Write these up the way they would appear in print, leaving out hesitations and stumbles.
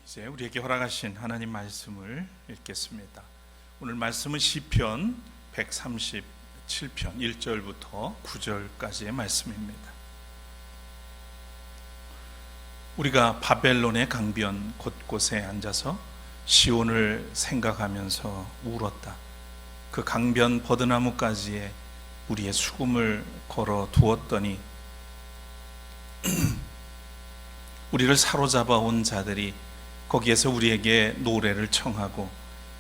이제 우리에게 허락하신 하나님 말씀을 읽겠습니다. 오늘 말씀은 시편 137편 1절부터 9절까지의 말씀입니다. 우리가 바벨론의 강변 곳곳에 앉아서 시온을 생각하면서 울었다. 그 강변 버드나무가지에 우리의 수금을 걸어 두었더니 우리를 사로잡아 온 자들이 거기에서 우리에게 노래를 청하고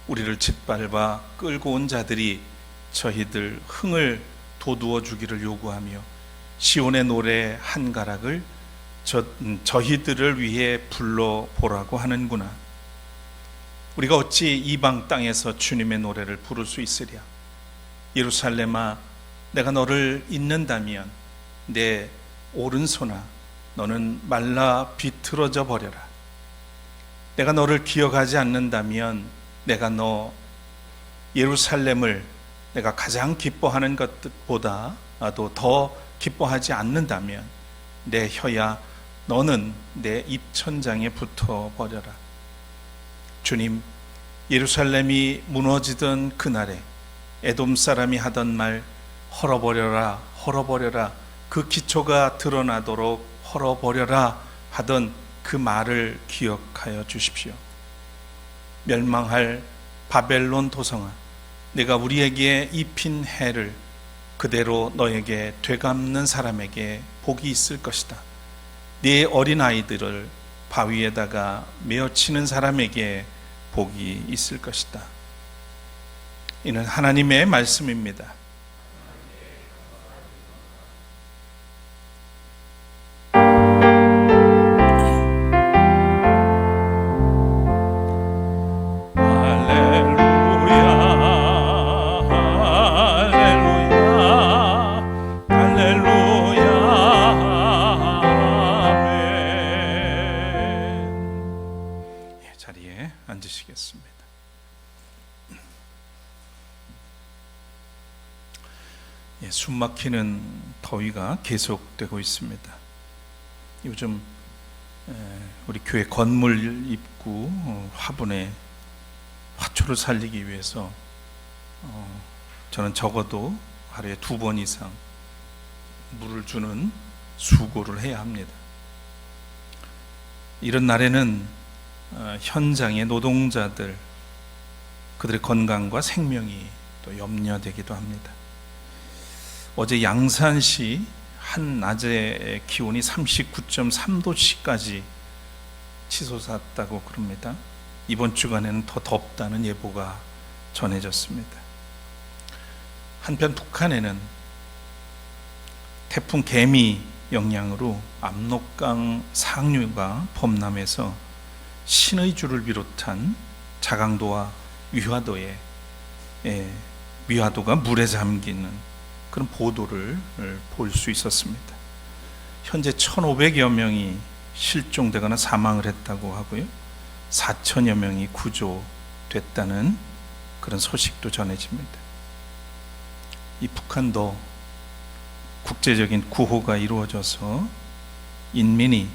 우리를 짓밟아 끌고 온 자들이 저희들 흥을 돋우어 주기를 요구하며 시온의 노래 한 가락을 저희들을 위해 불러보라고 하는구나. 우리가 어찌 이방 땅에서 주님의 노래를 부를 수 있으랴. 예루살렘아, 내가 너를 잊는다면 내 오른손아, 너는 말라 비틀어져 버려라. 내가 너를 기억하지 않는다면 내가 너 예루살렘을 내가 가장 기뻐하는 것보다도 더 기뻐하지 않는다면 내 혀야 너는 내 입천장에 붙어 버려라. 주님, 예루살렘이 무너지던 그날에 에돔 사람이 하던 말 헐어버려라 헐어버려라, 그 기초가 드러나도록 헐어버려라 하던 그 말을 기억하여 주십시오. 멸망할 바벨론 도성아, 내가 우리에게 입힌 해를 그대로 너에게 되갚는 사람에게 복이 있을 것이다. 네 어린아이들을 바위에다가 메어치는 사람에게 복이 있을 것이다. 이는 하나님의 말씀입니다. 자리에 앉으시겠습니다. 숨막히는 더위가 계속되고 있습니다. 요즘 우리 교회 건물 입구 화분에 화초를 살리기 위해서 저는 적어도 하루에 2번 이상 물을 주는 수고를 해야 합니다. 이런 날에는 현장의 노동자들, 그들의 건강과 생명이 또 염려되기도 합니다. 어제 양산시 한낮에 기온이 39.3도씨까지 치솟았다고 그럽니다. 이번 주간에는 더 덥다는 예보가 전해졌습니다. 한편 북한에는 태풍 개미 영향으로 압록강 상류가 범람해서 신의주를 비롯한 자강도와 위화도가 물에 잠기는 그런 보도를 볼 수 있었습니다. 현재 1,500여 명이 실종되거나 사망을 했다고 하고요, 4천여 명이 구조됐다는 그런 소식도 전해집니다. 이 북한도 국제적인 구호가 이루어져서 인민이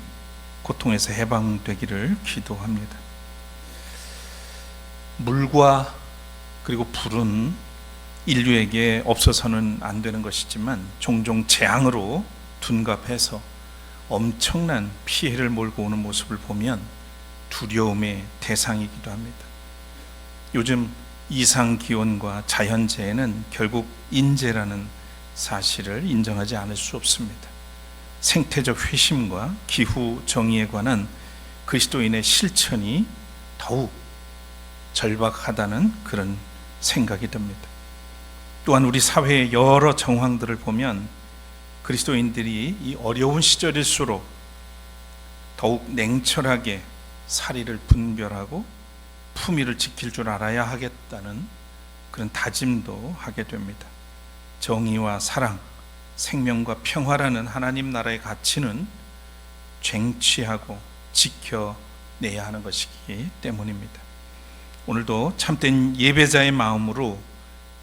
고통에서 해방되기를 기도합니다. 물과 그리고 불은 인류에게 없어서는 안 되는 것이지만 종종 재앙으로 둔갑해서 엄청난 피해를 몰고 오는 모습을 보면 두려움의 대상이기도 합니다. 요즘 이상기온과 자연재해는 결국 인재라는 사실을 인정하지 않을 수 없습니다. 생태적 회심과 기후 정의에 관한 그리스도인의 실천이 더욱 절박하다는 그런 생각이 듭니다. 또한 우리 사회의 여러 정황들을 보면 그리스도인들이 이 어려운 시절일수록 더욱 냉철하게 사리를 분별하고 품위를 지킬 줄 알아야 하겠다는 그런 다짐도 하게 됩니다. 정의와 사랑, 생명과 평화라는 하나님 나라의 가치는 쟁취하고 지켜내야 하는 것이기 때문입니다. 오늘도 참된 예배자의 마음으로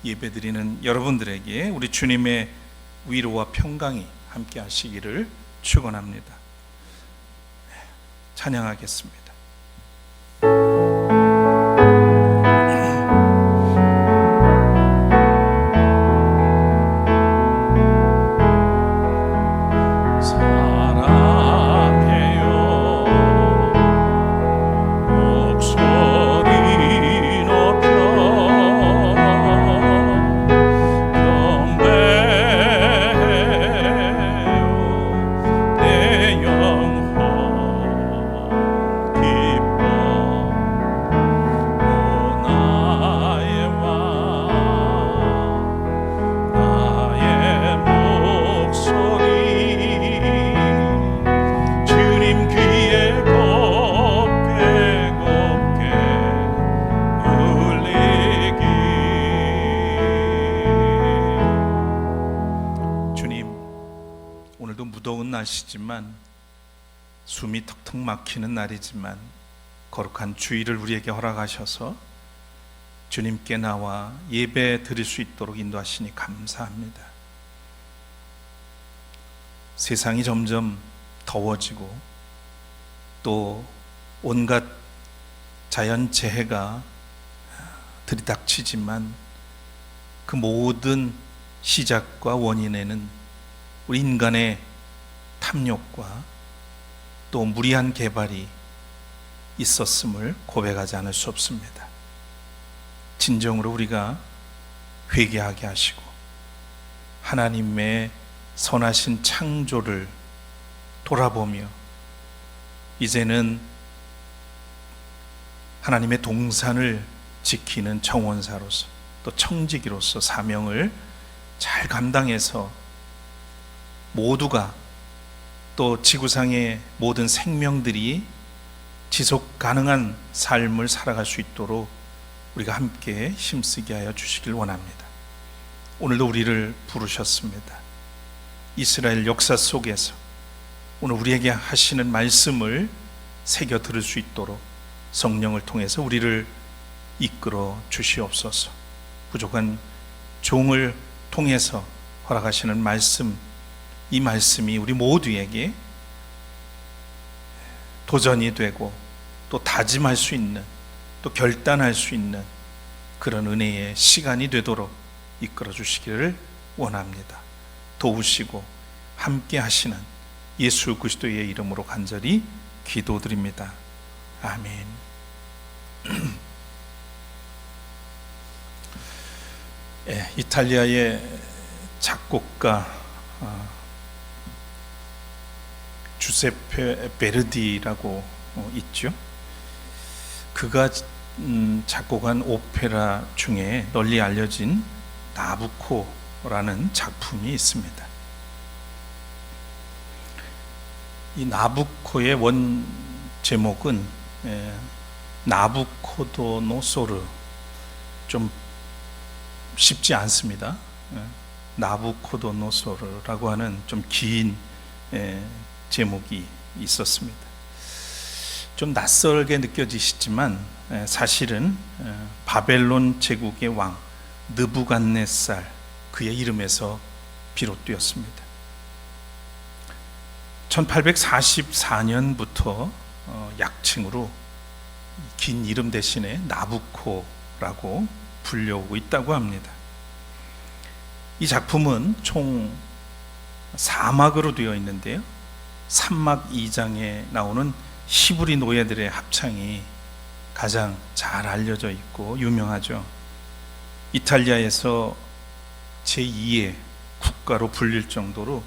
예배드리는 여러분들에게 우리 주님의 위로와 평강이 함께 하시기를 축원합니다. 찬양하겠습니다. 말씀하시지만 숨이 턱턱 막히는 날이지만 거룩한 주일을 우리에게 허락하셔서 주님께 나와 예배 드릴 수 있도록 인도하시니 감사합니다. 세상이 점점 더워지고 또 온갖 자연재해가 들이닥치지만 그 모든 시작과 원인에는 우리 인간의 탐욕과 또 무리한 개발이 있었음을 고백하지 않을 수 없습니다. 진정으로 우리가 회개하게 하시고 하나님의 선하신 창조를 돌아보며 이제는 하나님의 동산을 지키는 정원사로서 또 청지기로서 사명을 잘 감당해서 모두가 또 지구상의 모든 생명들이 지속 가능한 삶을 살아갈 수 있도록 우리가 함께 힘쓰게 하여 주시길 원합니다. 오늘도 우리를 부르셨습니다. 이스라엘 역사 속에서 오늘 우리에게 하시는 말씀을 새겨 들을 수 있도록 성령을 통해서 우리를 이끌어 주시옵소서. 부족한 종을 통해서 허락하시는 말씀, 이 말씀이 우리 모두에게 도전이 되고 또 다짐할 수 있는, 또 결단할 수 있는 그런 은혜의 시간이 되도록 이끌어 주시기를 원합니다. 도우시고 함께 하시는 예수 그리스도의 이름으로 간절히 기도드립니다. 아멘. 이탈리아의 작곡가 주세페 베르디라고 있죠. 그가 작곡한 오페라 중에 널리 알려진 나부코라는 작품이 있습니다. 이 나부코의 원 제목은 나부코도노소르, 좀 쉽지 않습니다. 나부코도노소르라고 하는 좀 긴 제목이 있었습니다. 좀 낯설게 느껴지시지만 사실은 바벨론 제국의 왕 느부갓네살, 그의 이름에서 비롯되었습니다. 1844년부터 약칭으로 긴 이름 대신에 나부코라고 불려오고 있다고 합니다. 이 작품은 총 4막으로 되어 있는데요, 3막 2장에 나오는 히브리 노예들의 합창이 가장 잘 알려져 있고 유명하죠. 이탈리아에서 제2의 국가로 불릴 정도로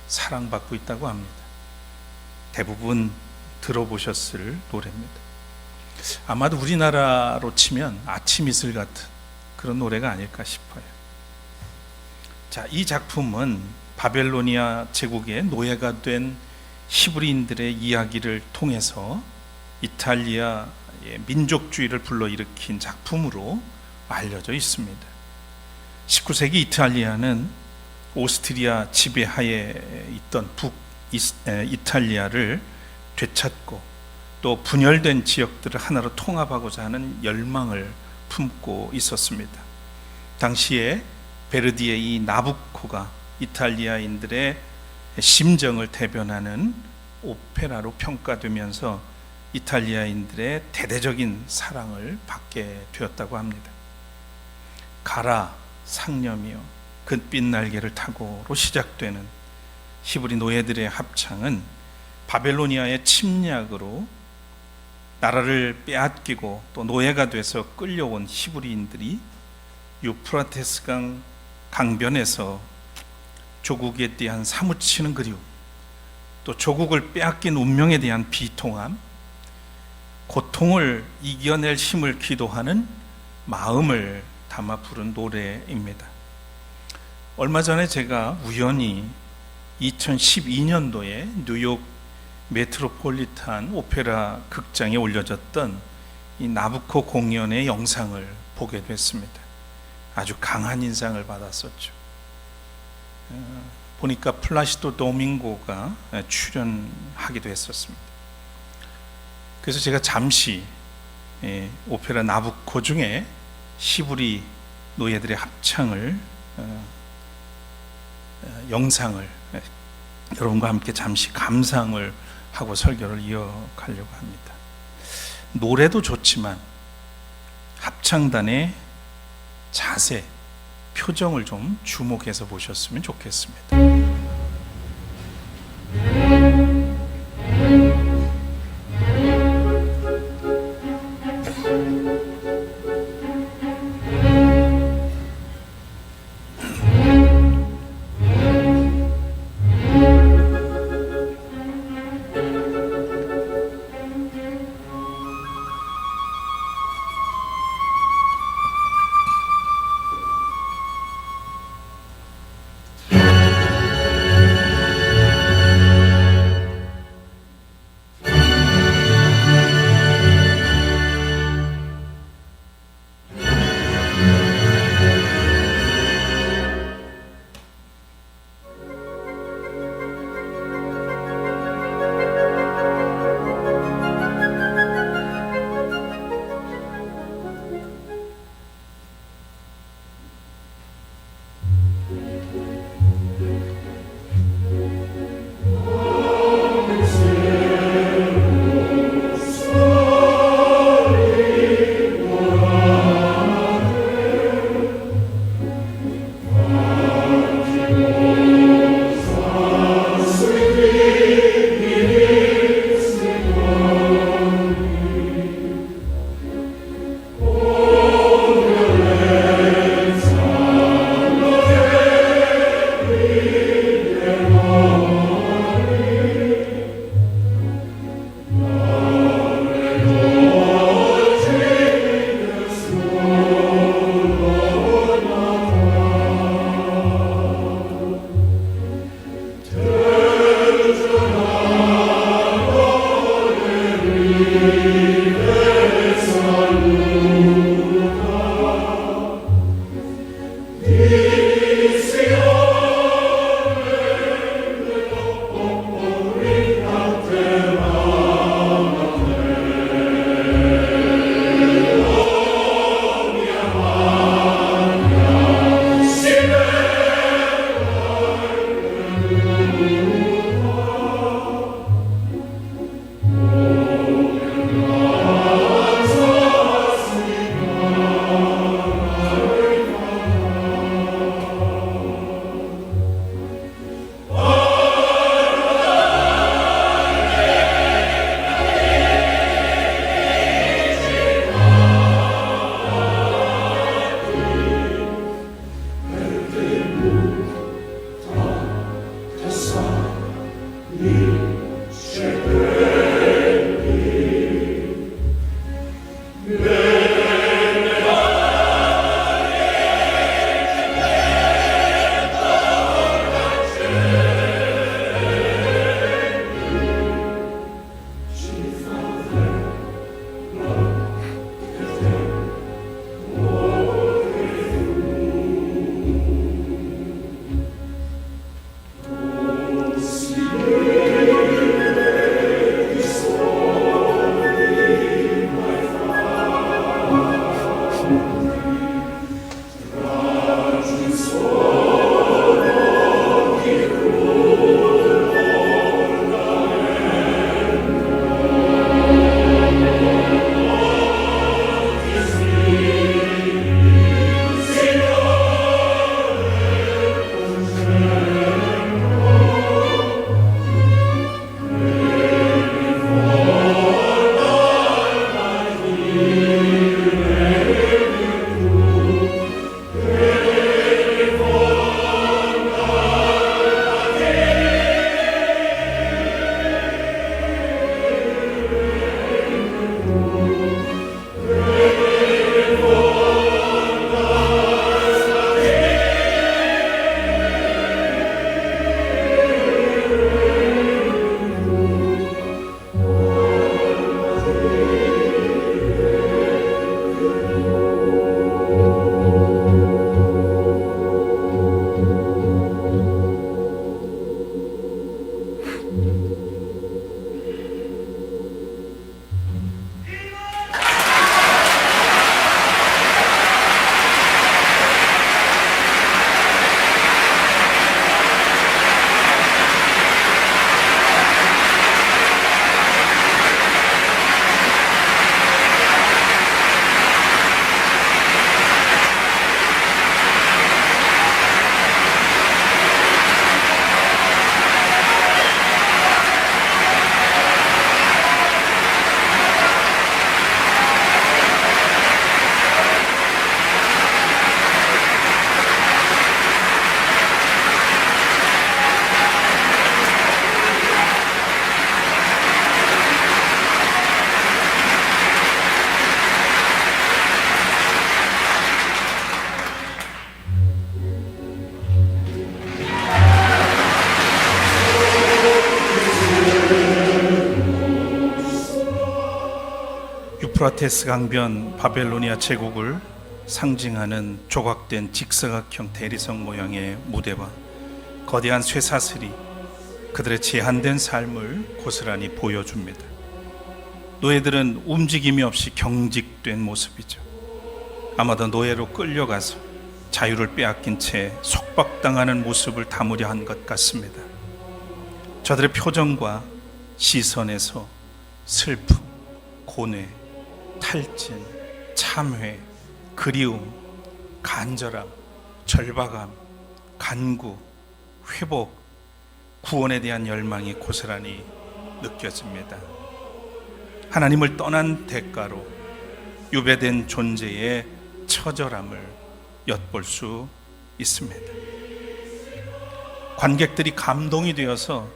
사랑받고 있다고 합니다. 대부분 들어보셨을 노래입니다. 아마도 우리나라로 치면 아침 이슬 같은 그런 노래가 아닐까 싶어요. 자, 이 작품은 바벨로니아 제국의 노예가 된 히브리인들의 이야기를 통해서 이탈리아의 민족주의를 불러일으킨 작품으로 알려져 있습니다. 19세기 이탈리아는 오스트리아 지배하에 있던 북이탈리아를 되찾고 또 분열된 지역들을 하나로 통합하고자 하는 열망을 품고 있었습니다. 당시에 베르디의 이 나부코가 이탈리아인들의 심정을 대변하는 오페라로 평가되면서 이탈리아인들의 대대적인 사랑을 받게 되었다고 합니다. 가라 상념이여 금빛 날개를 타고로 시작되는 히브리 노예들의 합창은 바벨로니아의 침략으로 나라를 빼앗기고 또 노예가 돼서 끌려온 히브리인들이 유프라테스강 강변에서 조국에 대한 사무치는 그리움, 또 조국을 빼앗긴 운명에 대한 비통함, 고통을 이겨낼 힘을 기도하는 마음을 담아 부른 노래입니다. 얼마 전에 제가 우연히 2012년도에 뉴욕 메트로폴리탄 오페라 극장에 올려졌던 이 나부코 공연의 영상을 보게 됐습니다. 아주 강한 인상을 받았었죠. 보니까 플라시도 도밍고가 출연하기도 했었습니다. 그래서 제가 잠시 오페라 나부코 중에 시부리 노예들의 합창을 영상을 여러분과 함께 잠시 감상을 하고 설교를 이어가려고 합니다. 노래도 좋지만 합창단의 자세, 표정을 좀 주목해서 보셨으면 좋겠습니다. 유프라테스 강변 바벨로니아 제국을 상징하는 조각된 직사각형 대리석 모양의 무대와 거대한 쇠사슬이 그들의 제한된 삶을 고스란히 보여줍니다. 노예들은 움직임이 없이 경직된 모습이죠. 아마도 노예로 끌려가서 자유를 빼앗긴 채 속박당하는 모습을 담으려 한 것 같습니다. 저들의 표정과 시선에서 슬픔, 고뇌, 탈진, 참회, 그리움, 간절함, 절박함, 간구, 회복, 구원에 대한 열망이 고스란히 느껴집니다. 하나님을 떠난 대가로 유배된 존재의 처절함을 엿볼 수 있습니다. 관객들이 감동이 되어서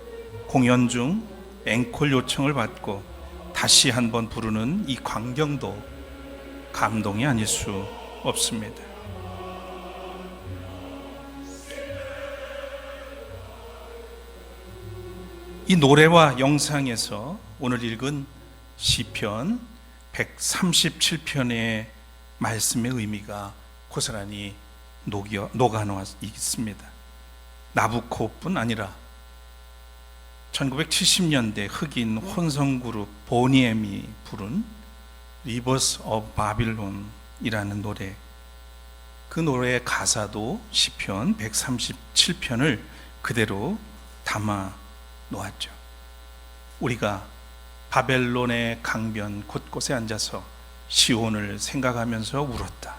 공연 중 앵콜 요청을 받고 다시 한번 부르는 이 광경도 감동이 아닐 수 없습니다. 이 노래와 영상에서 오늘 읽은 시편 137편의 말씀의 의미가 고스란히 녹아놓아 있습니다. 나부코뿐 아니라 1970년대 흑인 혼성그룹 보니엠이 부른 Rivers of Babylon이라는 노래, 그 노래의 가사도 시편 137편을 그대로 담아 놓았죠. 우리가 바벨론의 강변 곳곳에 앉아서 시온을 생각하면서 울었다.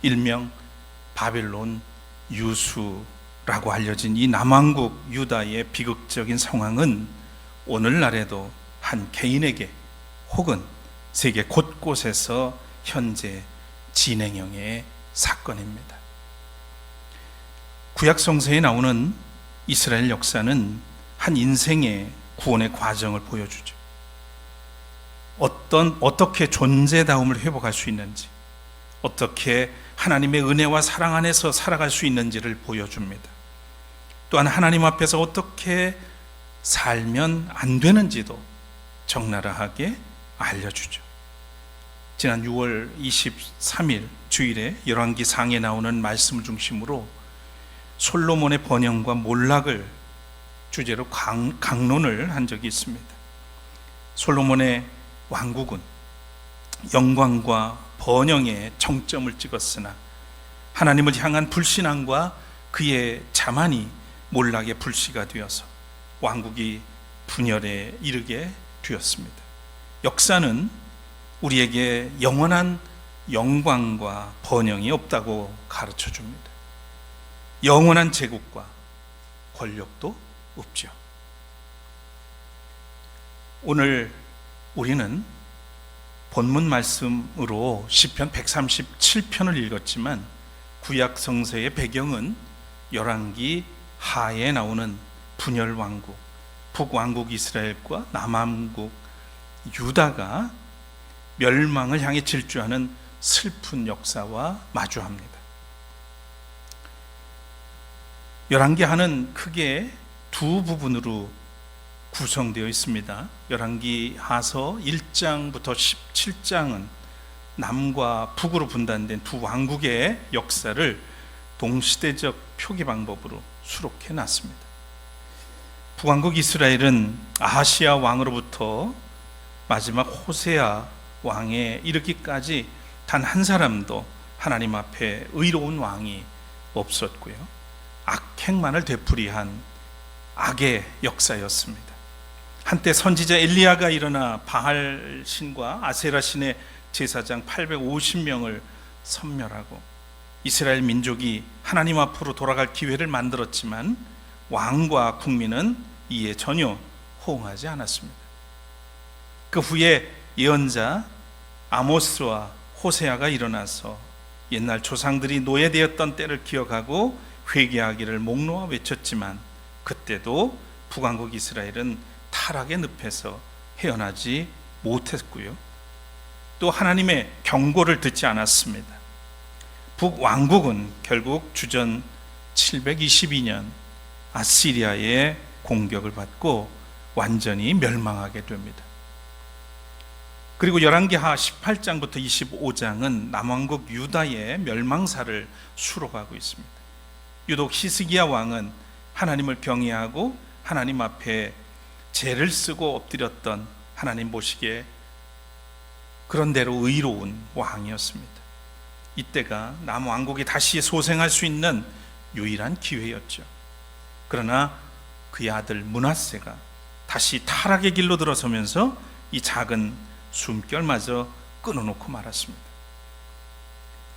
일명 바벨론 유수라고 알려진 이 남왕국 유다의 비극적인 상황은 오늘날에도 한 개인에게 혹은 세계 곳곳에서 현재 진행형의 사건입니다. 구약 성서에 나오는 이스라엘 역사는 한 인생의 구원의 과정을 보여주죠. 어떻게 존재다움을 회복할 수 있는지, 어떻게 하나님의 은혜와 사랑 안에서 살아갈 수 있는지를 보여줍니다. 또한 하나님 앞에서 어떻게 살면 안 되는지도 적나라하게 알려주죠. 지난 6월 23일 주일에 열왕기 상에 나오는 말씀을 중심으로 솔로몬의 번영과 몰락을 주제로 강론을 한 적이 있습니다. 솔로몬의 왕국은 영광과 번영에 정점을 찍었으나 하나님을 향한 불신앙과 그의 자만이 몰락의 불씨가 되어서 왕국이 분열에 이르게 되었습니다. 역사는 우리에게 영원한 영광과 번영이 없다고 가르쳐 줍니다. 영원한 제국과 권력도 없죠. 오늘 우리는 본문 말씀으로 시편 137편을 읽었지만 구약 성서의 배경은 열왕기 하에 나오는 분열 왕국, 북왕국 이스라엘과 남왕국 유다가 멸망을 향해 질주하는 슬픈 역사와 마주합니다. 열왕기 하는 크게 두 부분으로 구성되어 있습니다. 열왕기 하서 1장부터 17장은 남과 북으로 분단된 두 왕국의 역사를 동시대적 표기 방법으로 수록해 놨습니다. 북왕국 이스라엘은 아하시아 왕으로부터 마지막 호세아 왕에 이르기까지 단 한 사람도 하나님 앞에 의로운 왕이 없었고요, 악행만을 되풀이한 악의 역사였습니다. 한때 선지자 엘리야가 일어나 바알 신과 아세라 신의 제사장 850명을 섬멸하고 이스라엘 민족이 하나님 앞으로 돌아갈 기회를 만들었지만 왕과 국민은 이에 전혀 호응하지 않았습니다. 그 후에 예언자 아모스와 호세아가 일어나서 옛날 조상들이 노예되었던 때를 기억하고 회개하기를 목 놓아 외쳤지만 그때도 북왕국 이스라엘은 타락의 늪에서 헤어나지 못했고요, 또 하나님의 경고를 듣지 않았습니다. 북왕국은 결국 주전 722년 아시리아의 공격을 받고 완전히 멸망하게 됩니다. 그리고 열왕기하 18장부터 25장은 남왕국 유다의 멸망사를 수록하고 있습니다. 유독 히스기야 왕은 하나님을 경외하고 하나님 앞에 죄를 쓰고 엎드렸던, 하나님 보시기에 그런대로 의로운 왕이었습니다. 이때가 남왕국이 다시 소생할 수 있는 유일한 기회였죠. 그러나 그의 아들 므낫세가 다시 타락의 길로 들어서면서 이 작은 숨결마저 끊어놓고 말았습니다.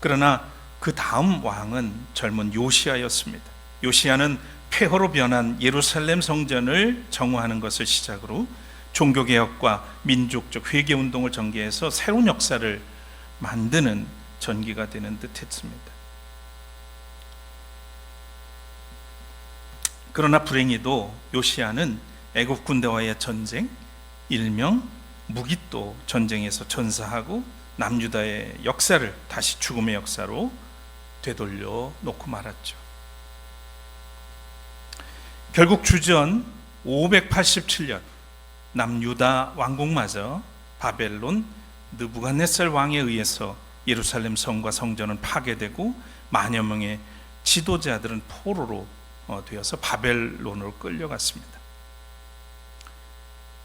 그러나 그 다음 왕은 젊은 요시야였습니다. 요시야는 폐허로 변한 예루살렘 성전을 정화하는 것을 시작으로 종교개혁과 민족적 회개운동을 전개해서 새로운 역사를 만드는 전기가 되는 듯 했습니다. 그러나 불행히도 요시야는 애국 군대와의 전쟁, 일명 무기또 전쟁에서 전사하고 남유다의 역사를 다시 죽음의 역사로 되돌려 놓고 말았죠. 결국 주전 587년 남유다 왕국마저 바벨론 느부갓네살 왕에 의해서 예루살렘 성과 성전은 파괴되고 만여 명의 지도자들은 포로로 되어서 바벨론으로 끌려갔습니다.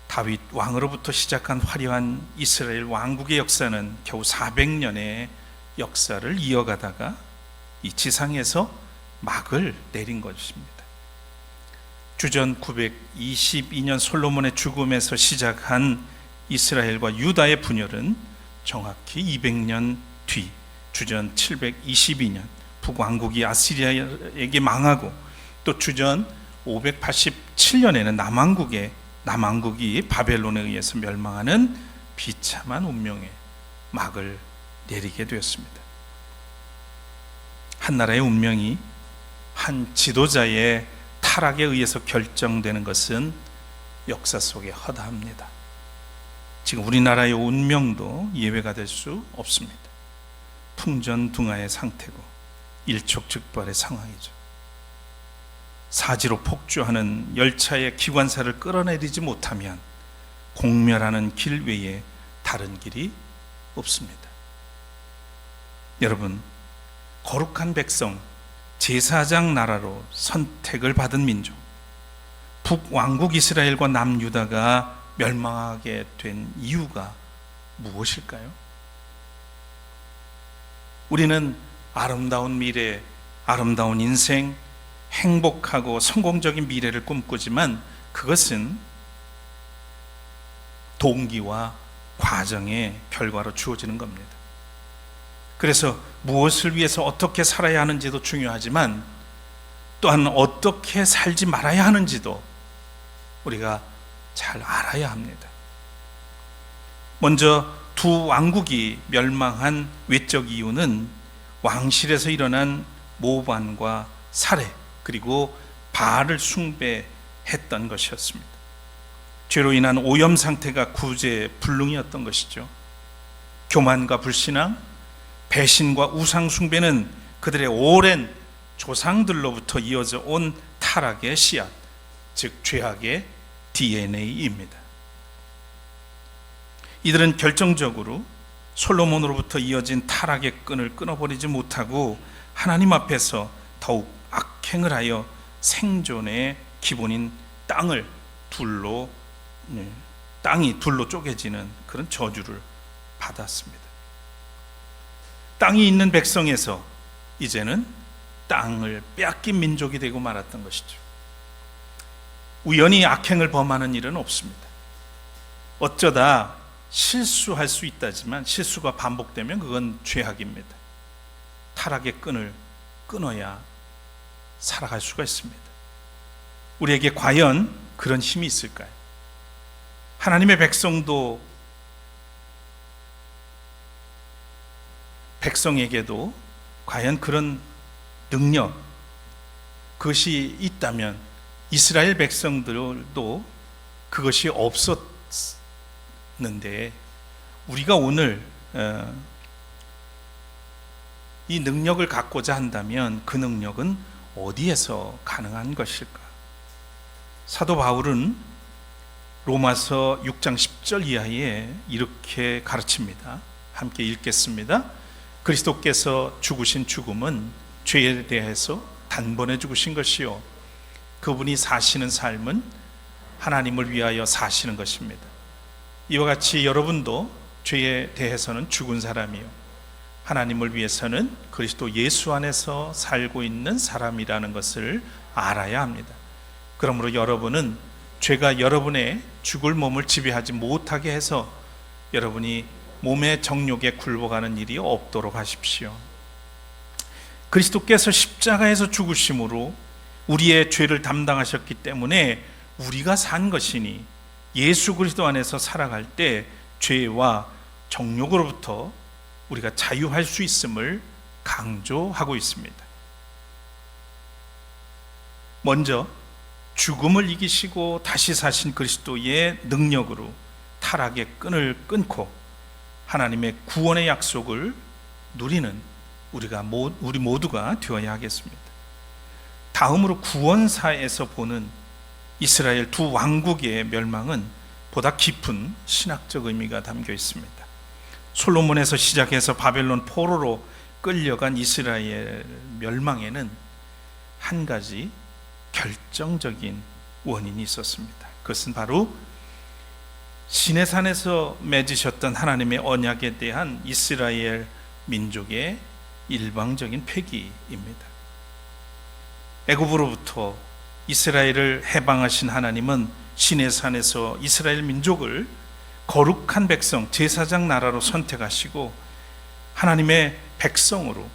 다윗 왕으로부터 시작한 화려한 이스라엘 왕국의 역사는 겨우 400년의 역사를 이어가다가 이 지상에서 막을 내린 것입니다. 주전 922년 솔로몬의 죽음에서 시작한 이스라엘과 유다의 분열은 정확히 200년 뒤 주전 722년 북왕국이 아시리아에게 망하고 또 주전 587년에는 남왕국이 바벨론에 의해서 멸망하는 비참한 운명에 막을 내리게 되었습니다. 한 나라의 운명이 한 지도자의 타락에 의해서 결정되는 것은 역사 속에 허다합니다. 지금 우리나라의 운명도 예외가 될 수 없습니다. 풍전등화의 상태고 일촉즉발의 상황이죠. 사지로 폭주하는 열차의 기관사를 끌어내리지 못하면 공멸하는 길 외에 다른 길이 없습니다. 여러분, 거룩한 백성, 제사장 나라로 선택을 받은 민족, 북왕국 이스라엘과 남유다가 멸망하게 된 이유가 무엇일까요? 우리는 아름다운 미래, 아름다운 인생, 행복하고 성공적인 미래를 꿈꾸지만 그것은 동기와 과정의 결과로 주어지는 겁니다. 그래서 무엇을 위해서 어떻게 살아야 하는지도 중요하지만 또한 어떻게 살지 말아야 하는지도 우리가 잘 알아야 합니다. 먼저 두 왕국이 멸망한 외적 이유는 왕실에서 일어난 모반과 살해 그리고 바알을 숭배했던 것이었습니다. 죄로 인한 오염 상태가 구제불능이었던 것이죠. 교만과 불신앙, 배신과 우상 숭배는 그들의 오랜 조상들로부터 이어져 온 타락의 씨앗, 즉 죄악의 DNA입니다. 이들은 결정적으로 솔로몬으로부터 이어진 타락의 끈을 끊어버리지 못하고 하나님 앞에서 더욱 악행을 하여 생존의 기본인 땅이 둘로 쪼개지는 그런 저주를 받았습니다. 땅이 있는 백성에서 이제는 땅을 빼앗긴 민족이 되고 말았던 것이죠. 우연히 악행을 범하는 일은 없습니다. 어쩌다 실수할 수 있다지만 실수가 반복되면 그건 죄악입니다. 타락의 끈을 끊어야 살아갈 수가 있습니다. 우리에게 과연 그런 힘이 있을까요? 하나님의 백성에게도 과연 그런 능력, 그것이 있다면 이스라엘 백성들도 그것이 없었는데 우리가 오늘 이 능력을 갖고자 한다면 그 능력은 어디에서 가능한 것일까? 사도 바울은 로마서 6장 10절 이하에 이렇게 가르칩니다. 함께 읽겠습니다. 그리스도께서 죽으신 죽음은 죄에 대해서 단번에 죽으신 것이요, 그분이 사시는 삶은 하나님을 위하여 사시는 것입니다. 이와 같이 여러분도 죄에 대해서는 죽은 사람이요, 하나님을 위해서는 그리스도 예수 안에서 살고 있는 사람이라는 것을 알아야 합니다. 그러므로 여러분은 죄가 여러분의 죽을 몸을 지배하지 못하게 해서 여러분이 몸의 정욕에 굴복하는 일이 없도록 하십시오. 그리스도께서 십자가에서 죽으심으로 우리의 죄를 담당하셨기 때문에 우리가 산 것이니 예수 그리스도 안에서 살아갈 때 죄와 정욕으로부터 우리가 자유할 수 있음을 강조하고 있습니다. 먼저 죽음을 이기시고 다시 사신 그리스도의 능력으로 타락의 끈을 끊고 하나님의 구원의 약속을 누리는 우리 모두가 되어야 하겠습니다. 다음으로 구원사에서 보는 이스라엘 두 왕국의 멸망은 보다 깊은 신학적 의미가 담겨 있습니다. 솔로몬에서 시작해서 바벨론 포로로 끌려간 이스라엘 멸망에는 한 가지 결정적인 원인이 있었습니다. 그것은 바로 시내산에서 맺으셨던 하나님의 언약에 대한 이스라엘 민족의 일방적인 폐기입니다. 애굽으로부터 이스라엘을 해방하신 하나님은 시내산에서 이스라엘 민족을 거룩한 백성, 제사장 나라로 선택하시고 하나님의 백성으로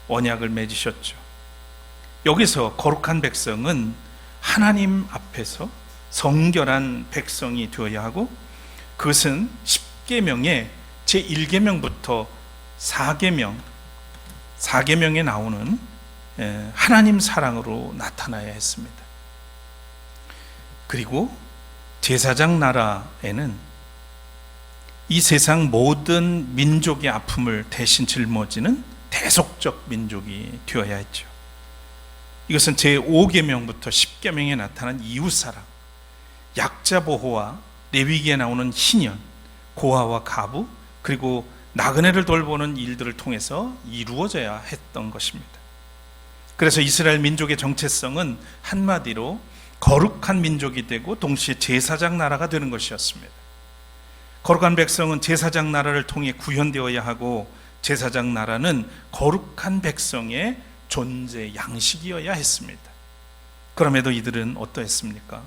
언약을 맺으셨죠. 여기서 거룩한 백성은 하나님 앞에서 성결한 백성이 되어야 하고, 그것은 10계명의 제1계명부터 4계명에 나오는 하나님 사랑으로 나타나야 했습니다. 그리고 제사장 나라에는 이 세상 모든 민족의 아픔을 대신 짊어지는 대속적 민족이 되어야 했죠. 이것은 제5계명부터 10계명에 나타난 이웃사랑, 약자 보호와 레위기에 나오는 희년, 고아와 가부, 그리고 나그네를 돌보는 일들을 통해서 이루어져야 했던 것입니다. 그래서 이스라엘 민족의 정체성은 한마디로 거룩한 민족이 되고 동시에 제사장 나라가 되는 것이었습니다. 거룩한 백성은 제사장 나라를 통해 구현되어야 하고, 제사장 나라는 거룩한 백성의 존재 양식이어야 했습니다. 그럼에도 이들은 어떠했습니까?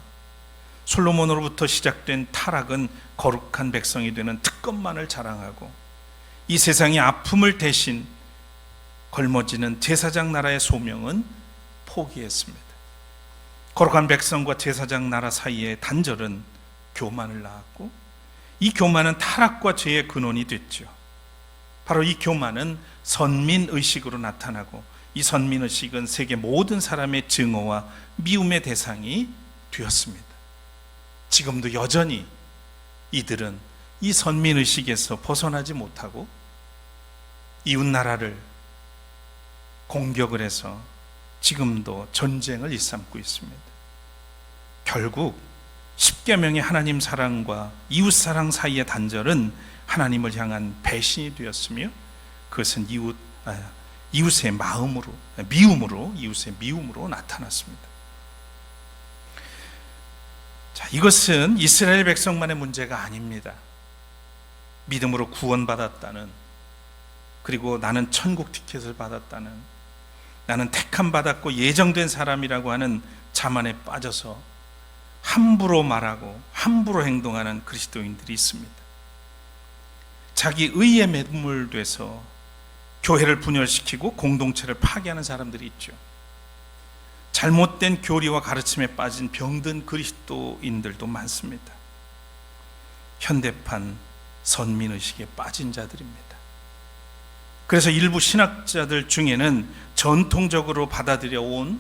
솔로몬으로부터 시작된 타락은 거룩한 백성이 되는 특권만을 자랑하고, 이 세상의 아픔을 대신 걸머지는 제사장 나라의 소명은 포기했습니다. 거룩한 백성과 제사장 나라 사이의 단절은 교만을 낳았고, 이 교만은 타락과 죄의 근원이 됐죠. 바로 이 교만은 선민의식으로 나타나고, 이 선민의식은 세계 모든 사람의 증오와 미움의 대상이 되었습니다. 지금도 여전히 이들은 이 선민의식에서 벗어나지 못하고 이웃나라를 공격을 해서 지금도 전쟁을 일삼고 있습니다. 결국 10계명의 하나님 사랑과 이웃 사랑 사이의 단절은 하나님을 향한 배신이 되었으며, 그것은 이웃의 미움으로 나타났습니다. 자, 이것은 이스라엘 백성만의 문제가 아닙니다. 믿음으로 구원받았다는, 그리고 나는 천국 티켓을 받았다는, 나는 택함 받았고 예정된 사람이라고 하는 자만에 빠져서 함부로 말하고 함부로 행동하는 그리스도인들이 있습니다. 자기 의에 매몰돼서 교회를 분열시키고 공동체를 파괴하는 사람들이 있죠. 잘못된 교리와 가르침에 빠진 병든 그리스도인들도 많습니다. 현대판 선민의식에 빠진 자들입니다. 그래서 일부 신학자들 중에는 전통적으로 받아들여 온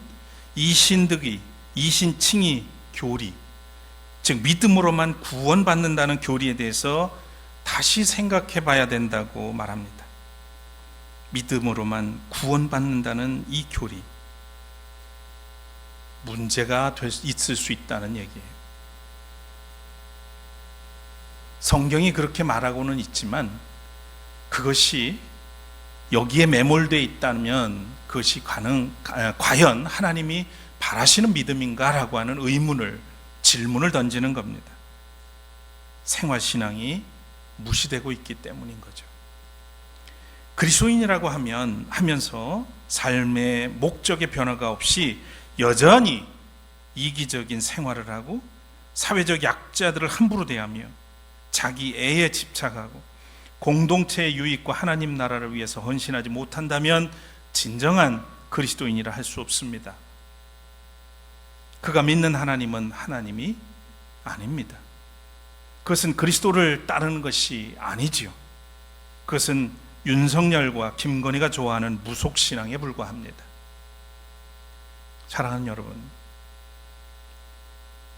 이신득의, 이신칭의 교리, 즉 믿음으로만 구원받는다는 교리에 대해서 다시 생각해 봐야 된다고 말합니다. 믿음으로만 구원받는다는 이 교리, 문제가 있을 수 있다는 얘기예요. 성경이 그렇게 말하고는 있지만 그것이 여기에 매몰되어 있다면 그것이 과연 하나님이 바라시는 믿음인가라고 하는 질문을 던지는 겁니다. 생활신앙이 무시되고 있기 때문인 거죠. 그리스도인이라고 하면서 삶의 목적의 변화가 없이 여전히 이기적인 생활을 하고 사회적 약자들을 함부로 대하며 자기 애에 집착하고 공동체의 유익과 하나님 나라를 위해서 헌신하지 못한다면 진정한 그리스도인이라 할 수 없습니다. 그가 믿는 하나님은 하나님이 아닙니다. 그것은 그리스도를 따르는 것이 아니지요. 그것은 윤석열과 김건희가 좋아하는 무속신앙에 불과합니다. 사랑하는 여러분,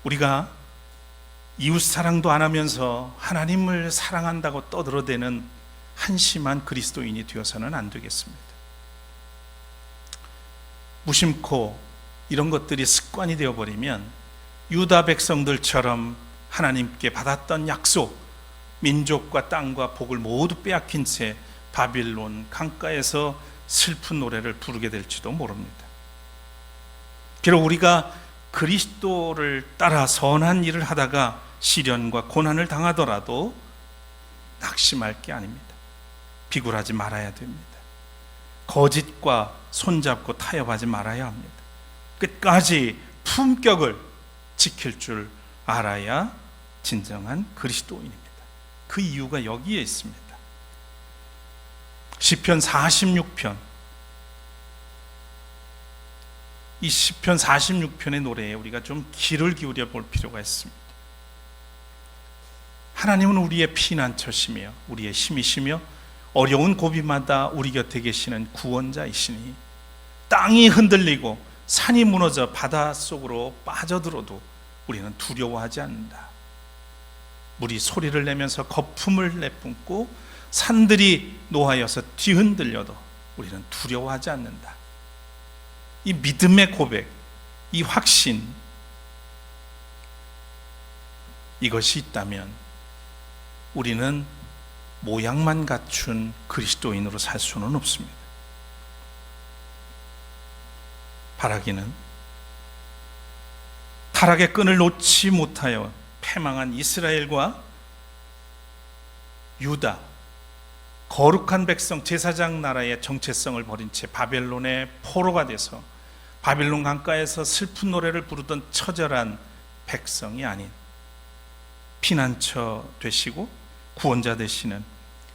우리가 이웃사랑도 안 하면서 하나님을 사랑한다고 떠들어대는 한심한 그리스도인이 되어서는 안 되겠습니다. 무심코 이런 것들이 습관이 되어버리면 유다 백성들처럼 하나님께 받았던 약속, 민족과 땅과 복을 모두 빼앗긴 채 바빌론 강가에서 슬픈 노래를 부르게 될지도 모릅니다. 비록 우리가 그리스도를 따라 선한 일을 하다가 시련과 고난을 당하더라도 낙심할 게 아닙니다. 비굴하지 말아야 됩니다. 거짓과 손잡고 타협하지 말아야 합니다. 끝까지 품격을 지킬 줄 알아야 진정한 그리스도인입니다. 그 이유가 여기에 있습니다. 시편 46편, 이 시편 46편의 노래에 우리가 좀 귀를 기울여 볼 필요가 있습니다. 하나님은 우리의 피난처시며 우리의 힘이시며 어려운 고비마다 우리 곁에 계시는 구원자이시니 땅이 흔들리고 산이 무너져 바닷속으로 빠져들어도 우리는 두려워하지 않는다. 물이 소리를 내면서 거품을 내뿜고 산들이 노하여서 뒤흔들려도 우리는 두려워하지 않는다. 이 믿음의 고백, 이 확신, 이것이 있다면 우리는 모양만 갖춘 그리스도인으로 살 수는 없습니다. 바라기는 타락의 끈을 놓지 못하여 패망한 이스라엘과 유다, 거룩한 백성 제사장 나라의 정체성을 버린 채 바벨론의 포로가 돼서 바벨론 강가에서 슬픈 노래를 부르던 처절한 백성이 아닌 피난처 되시고 구원자 되시는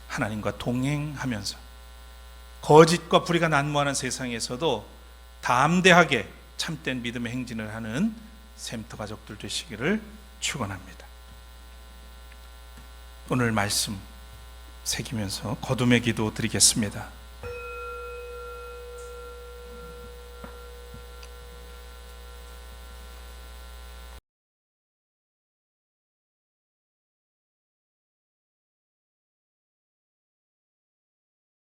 하나님과 동행하면서 거짓과 불의가 난무하는 세상에서도 담대하게 참된 믿음의 행진을 하는 샘터 가족들 되시기를 축원합니다. 오늘 말씀 새기면서 거듭의 기도 드리겠습니다.